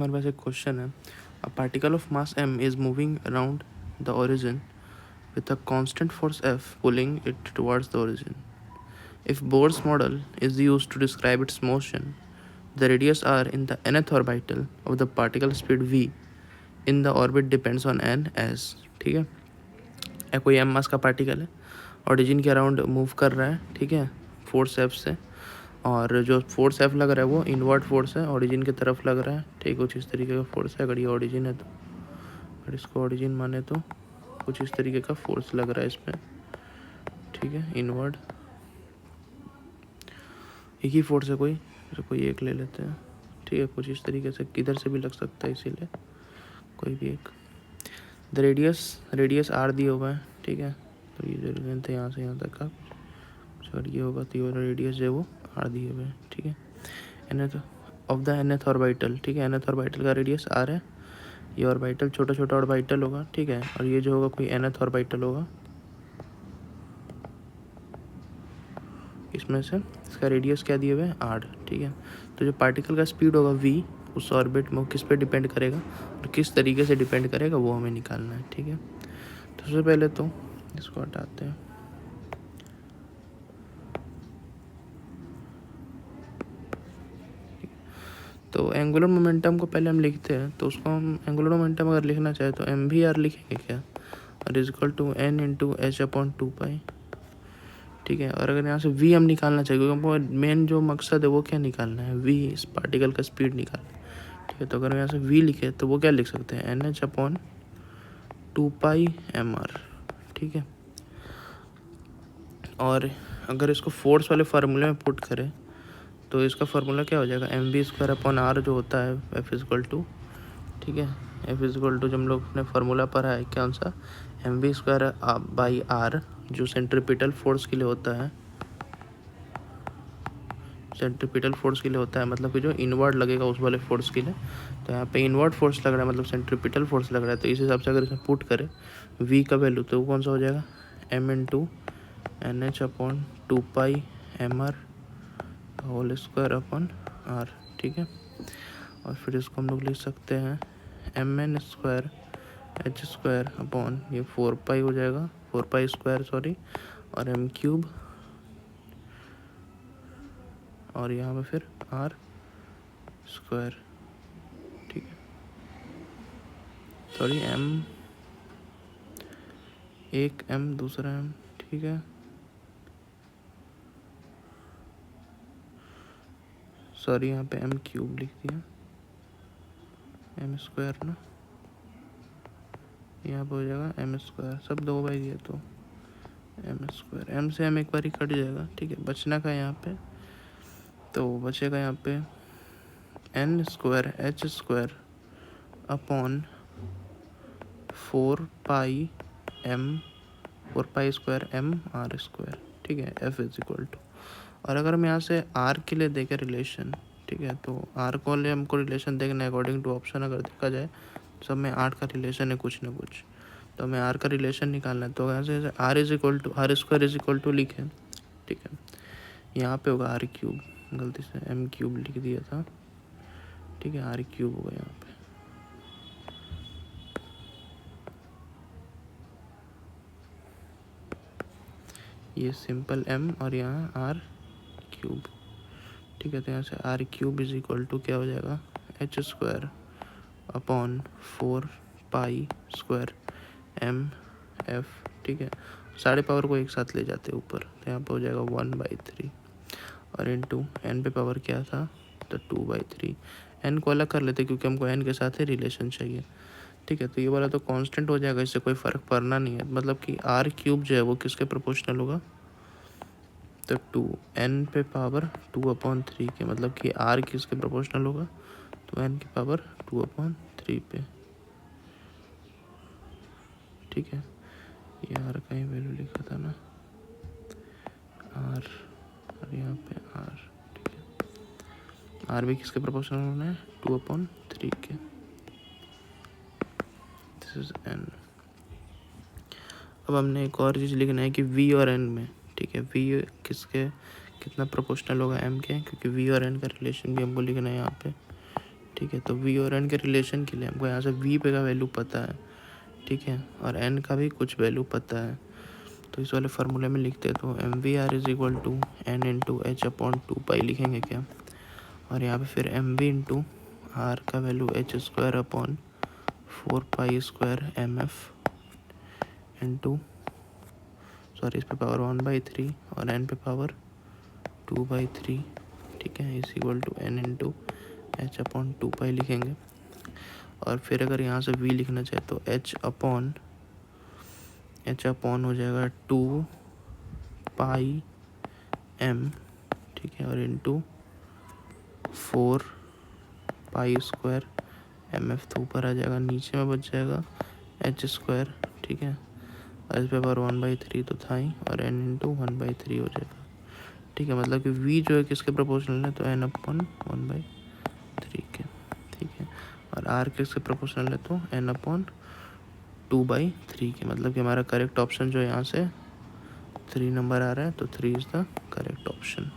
हमारे पास एक क्वेश्चन है, a particle of mass m is moving around the origin with a constant force F pulling it towards the origin. If Bohr's model is used to describe its motion, the radius r in the nth orbital of the particle speed v in the orbit depends on n as, ठीक है। कोई m मास का particle है, origin के around move कर रहा है, ठीक है, फोर्स F से, और जो फोर्स F लग रहा है वो इनवर्ट फोर्स है, ओरिजिन की तरफ लग रहा है, ठीक, कुछ इस तरीके का फोर्स है। अगर ये ओरिजिन है तो, अगर इसको ओरिजिन माने तो कुछ इस तरीके का फोर्स लग रहा है इसमें, ठीक है, इनवर्ड। एक ही फोर्स है कोई, तो कोई एक ले लेते हैं, ठीक है, कुछ इस तरीके से, किधर से भी लग सकता है, इसीलिए कोई भी एक। द रेडियस आर दिया हुआ है, ठीक है, तो ये जो लेंथ है यहाँ से यहाँ तक का कुछ अगर ये होगा तो ये रेडियस जो है वो आर दिए हुए है, ठीक है। Nth of the nth orbital, ठीक है, एनथ ऑर्बिटल का रेडियस आर है। ये ऑर्बिटल छोटा छोटा ऑर्बिटल होगा, ठीक है, और ये जो होगा कोई एनथ ऑर्बिटल होगा, इसमें से इसका रेडियस क्या दिए हुए है, आर, ठीक है। तो जो पार्टिकल का स्पीड होगा v उस ऑर्बिट में किस पे डिपेंड करेगा और किस तरीके से डिपेंड करेगा वो हमें निकालना है, ठीक है। तो सबसे पहले तो इसको हटाते हैं। तो एंगुलर मोमेंटम को पहले हम लिखते हैं, तो उसको हम एंगुलर मोमेंटम अगर लिखना चाहे तो एम भी आर लिखेंगे क्या, और is equal to N into H upon 2 pi, ठीक है। और अगर यहाँ से v हम निकालना चाहिए, क्योंकि हमको मेन जो मकसद है वो क्या निकालना है, v, इस पार्टिकल का स्पीड निकालना है, ठीक है। तो अगर यहाँ से v लिखे तो वो क्या लिख सकते हैं, N H upon 2 pi mr, ठीक है। और अगर इसको फोर्स वाले फार्मूले में पुट करें तो इसका फार्मूला क्या हो जाएगा, M B square upon R जो होता है एफ इज इक्वल टू, ठीक है, एफ इज इक्वल टू जब हम लोग ने फार्मूला पढ़ा है कौन सा, M B square by R, जो सेंट्रीपिटल फोर्स के लिए होता है, सेंट्रीपिटल फोर्स के लिए होता है, मतलब कि जो इनवर्ड लगेगा उस वाले फोर्स के लिए। तो यहाँ पे इनवर्ड फोर्स लग रहा है, मतलब सेंट्रीपिटल फोर्स लग रहा है, तो इस हिसाब से अगर इसमें पुट करें v का वैल्यू तो वो कौन सा हो जाएगा, m into N H upon 2 pi mr whole square upon r, ठीक है। और फिर इसको हम लोग लिख सकते हैं M N square H square upon ये 4 पाई हो जाएगा, 4 पाई स्क्वायर सॉरी, और एम क्यूब, और यहाँ पे फिर आर स्क्वायर, ठीक है, सॉरी एम एक एम दूसरा एम, ठीक है, सॉरी यहाँ पे एम क्यूब लिख दिया, एम स्क्वायर ना, यहाँ पे हो जाएगा एम स्क्वायर, सब 2 बाई दिए तो एम स्क्वायर, एम से एम एक बार ही कट जाएगा, ठीक है। बचना का यहाँ पे, तो बचेगा यहाँ पे N square H square upon 4 pi square M R square, ठीक है, एफ इज इक्वल टू। और अगर हम यहाँ से आर के लिए देखें रिलेशन, ठीक है, तो आर को लिए हमको रिलेशन देखना है अकॉर्डिंग टू ऑप्शन, अगर देखा जाए सब में आर का रिलेशन है कुछ ना कुछ, तो हमें आर का रिलेशन निकालना है। तो यहाँ से R is equal to R square is equal to लिखें, ठीक है, यहाँ पे होगा आर क्यूब, गलती से एम क्यूब लिख दिया था, ठीक है, आर क्यूब होगा यहाँ पे, ये सिंपल m और यहाँ आर क्यूब, ठीक है। तो यहाँ से R cube is equal to क्या हो जाएगा, H square upon 4 pi square M F, ठीक है, सारे पावर को एक साथ ले जाते ऊपर, तो यहाँ पे हो जाएगा 1/3, और इंटू एन पे पावर क्या था, तो 2/3, एन को अलग कर लेते क्योंकि हमको एन के साथ ही रिलेशन चाहिए, ठीक है। तो ये वाला तो कांस्टेंट हो जाएगा, इससे कोई फ़र्क पड़ना नहीं है, मतलब कि आर क्यूब जो है वो किसके प्रोपोर्शनल होगा, तो 2 पे पावर 2/3 के, मतलब कि आर किसके प्रोपोर्शनल होगा, तो एन की पावर 2/3 पे, ठीक है। ये आर का ही वैल्यू लिखा था ना, आर, और यहाँ पे आर, ठीक है, आर भी किसके प्रोपोर्शनल होना है, 2/3 के, दिस इज एन। अब हमने एक और चीज़ लिखना है कि वी और एन में, ठीक है, वी किसके कितना प्रोपोर्शनल होगा एम के, क्योंकि वी और एन का रिलेशन भी हमको लिखना है यहाँ पे, ठीक है। तो वी और एन के रिलेशन के लिए हमको यहाँ से वी पे का वैल्यू पता है, ठीक है, और एन का भी कुछ वैल्यू पता है। तो इस वाले फार्मूले में लिखते तो M V R is equal to N into H upon 2 pi लिखेंगे क्या, और यहाँ पे फिर एम वी इंटू आर का value H square upon 4 pi square M F into, sorry इस पे पावर 1/3 और एन पे पावर 2/3, ठीक है, is equal to N into H upon 2 pi लिखेंगे। और फिर अगर यहाँ से v लिखना चाहे तो एच अपॉन हो जाएगा 2 पाई m, ठीक है, और into 4 pi square M F, तो ऊपर आ जाएगा, नीचे में बच जाएगा एच स्क्वायर, ठीक है, और इस पे पावर 1/3 तो था ही, और n इंटू 1/3 हो जाएगा, ठीक है। मतलब कि v जो है किसके प्रोपोर्शनल है, तो n अपॉन 1/3 के, ठीक है, और r किसके प्रोपोर्शनल है, तो n अपॉन 2/3 के। मतलब कि हमारा करेक्ट ऑप्शन जो है यहाँ से 3 नंबर आ रहा है, तो 3 इज़ द करेक्ट ऑप्शन।